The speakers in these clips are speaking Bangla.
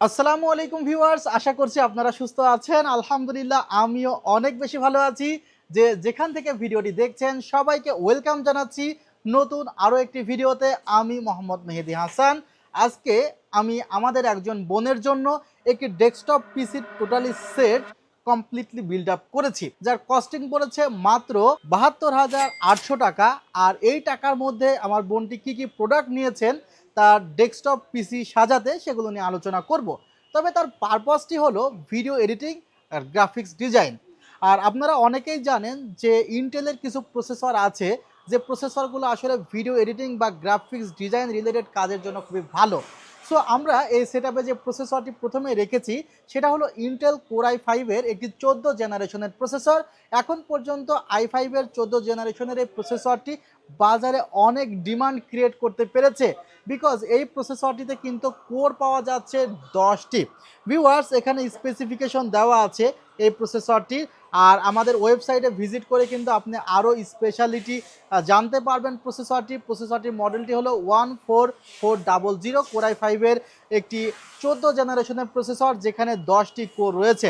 আসসালামু আলাইকুম ভিউয়ার্স, আশা করছি আপনারা সুস্থ আছেন। আলহামদুলিল্লাহ আমিও অনেক বেশি ভালো আছি। যেখান থেকে ভিডিওটি দেখছেন সবাইকে ওয়েলকাম জানাচ্ছি নতুন আরও একটি ভিডিওতে। আমি মোহাম্মদ মেহেদি হাসান। আজকে আমি আমাদের একজন বোনের জন্য একটি ডেস্কটপ পিসি totally set completely build up করেছি, যার কস্টিং পড়েছে মাত্র ৭২,৮০০ টাকা। আর এই টাকার মধ্যে আমার বোনটি কি কি প্রোডাক্ট নিয়েছেন তার ডেস্কটপ পিসি সাজাতে, সেগুলো নিয়ে আলোচনা করব। তবে তার পারপাসটি হলো ভিডিও এডিটিং আর গ্রাফিক্স ডিজাইন। আর আপনারা অনেকেই জানেন যে ইন্টেলের কিছু প্রসেসর আছে, যে প্রসেসরগুলো আসলে ভিডিও এডিটিং বা গ্রাফিক্স ডিজাইন রিলেটেড কাজের জন্য খুবই ভালো। সো আমরা এই সেটআপে যে প্রসেসরটি প্রথমে রেখেছি সেটা হলো ইন্টেল কোর i5-এর একটি 14 জেনারেশনের প্রসেসর। এখন পর্যন্ত i5-এর 14 জেনারেশনের এই প্রসেসরটি বাজারে অনেক ডিমান্ড ক্রিয়েট করতে পেরেছে, বিকজ এই প্রসেসরটিতে কিন্তু কোর পাওয়া যাচ্ছে 10টি। ভিউয়ার্স, এখানে স্পেসিফিকেশন দেওয়া আছে এই প্রসেসরটির। আর আমাদের ওয়েবসাইটে ভিজিট করে কিন্তু আপনি আরও স্পেশালিটি জানতে পারবেন। প্রসেসরটির মডেলটি হলো 14400 কোর i5-এর একটি 14 জেনারেশনের প্রসেসর, যেখানে 10টি কোর রয়েছে।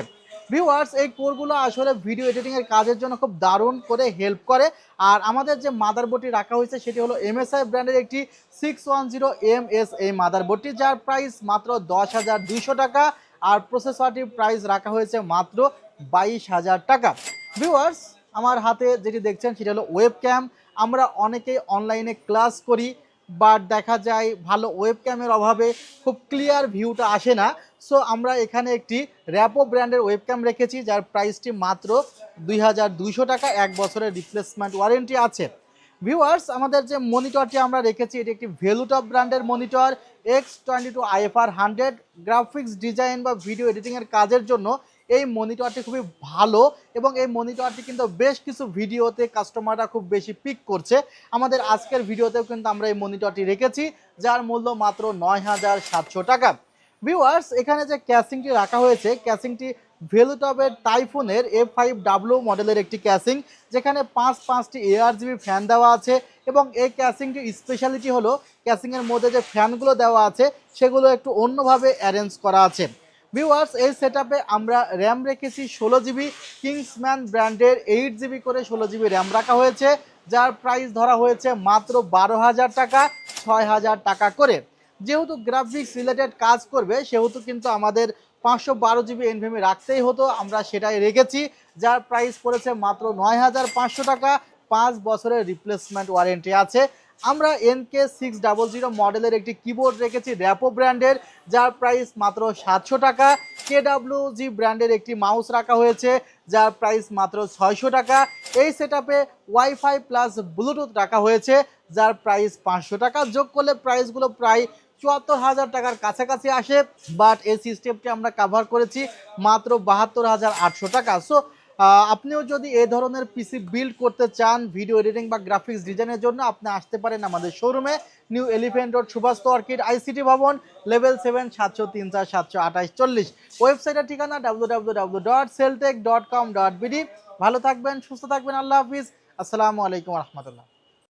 ভিউয়ার্স, এই কোরগুলো আসলে ভিডিও এডিটিংয়ের কাজের জন্য খুব দারুণ করে হেল্প করে। আর আমাদের যে মাদারবোর্ডটি রাখা হয়েছে সেটি হলো MSI ব্র্যান্ডের একটি 610MS এই মাদারবোর্ডটি, যার প্রাইস মাত্র 10,200 টাকা। আর প্রসেসরটির প্রাইস রাখা হয়েছে মাত্র 22,000 টাকা। ভিউয়ার্স, আমার হাতে যেটি দেখছেন সেটা হলো ওয়েবক্যাম। আমরা অনেকেই অনলাইনে ক্লাস করি, বাট দেখা যায় ভালো ওয়েবক্যামের অভাবে খুব ক্লিয়ার ভিউটা আসে না। সো আমরা এখানে একটি র্যাপো ব্র্যান্ডের ওয়েবক্যাম রেখেছি, যার প্রাইসটি মাত্র 2,200 টাকা। 1 বছরের রিপ্লেসমেন্ট ওয়ারেন্টি আছে। ভিউয়ার্স, আমাদের যে মনিটরটি আমরা রেখেছি এটি একটি ভেলুটপ ব্র্যান্ডের monitor X22 IFR 100। Graphics design বা ভিডিও এডিটিংয়ের কাজের জন্য এই মনিটরটি খুবই ভালো, এবং এই মনিটরটি কিন্তু বেশ কিছু ভিডিওতে কাস্টমাররা খুব বেশি পিক করছে। আমাদের আজকের ভিডিওতেও কিন্তু আমরা এই মনিটরটি রেখেছি, যার মূল্য মাত্র 9,700 টাকা। ভিউয়ার্স, এখানে যে ক্যাসিংটি রাখা হয়েছে, ক্যাসিংটি ভেলুটপের টাইফুনের F5W মডেলের একটি ক্যাসিং, যেখানে 5টি ARGB ফ্যান দেওয়া আছে। এবং এই ক্যাসিংটির স্পেশালিটি হলো ক্যাসিংয়ের মধ্যে যে ফ্যানগুলো দেওয়া আছে সেগুলো একটু অন্যভাবে অ্যারেঞ্জ করা আছে। ভিউয়ার্স, এই সেটআপে আমরা র্যাম রেখেছি 16GB। কিংসম্যান ব্র্যান্ডের 8GB করে 16GB র্যাম রাখা হয়েছে, যার প্রাইস ধরা হয়েছে মাত্র 12,000 টাকা, 6,000 টাকা করে। যেহেতু গ্রাফিক্স রিলেটেড কাজ করবে সেহেতু কিন্তু আমাদের 512GB NVMe রাখতেই হতো, আমরা সেটাই রেখেছি, যার প্রাইস পড়েছে মাত্র 9,500 টাকা। 5 বছরের রিপ্লেসমেন্ট ওয়ারেন্টি আছে। আমরা NK600 মডেলের একটি কিবোর্ড রেখেছি র্যাপো ব্র্যান্ডের, যার প্রাইস মাত্র 700 টাকা। KWG ব্র্যান্ডের একটি মাউস রাখা হয়েছে, যার প্রাইস মাত্র 600 টাকা। এই সেটআপে ওয়াইফাই প্লাস ব্লুটুথ রাখা হয়েছে, যার প্রাইস 500 টাকা। যোগ করলে প্রাইসগুলো প্রায় 74,000 টাকার কাছাকাছি আসে, বাট এই সিস্টেমটি আমরা কাভার করেছি মাত্র 72,800 টাকা। সো আপনিও যদি এই ধরনের পিসি বিল্ড করতে চান ভিডিও এডিটিং বা গ্রাফিক্স ডিজাইনের জন্য, আপনি আসতে পারেন আমাদের শোরুমে, New Elephant Road, Subhash Orchid, ICT ভবন, লেভেল 7, 703 728 40। ওয়েবসাইটের ঠিকানা www.celltech.com.bd। ভালো থাকবেন, সুস্থ থাকবেন, আল্লাহ হাফিজ, আসসালামু আলাইকুম রহমতুল্লাহ।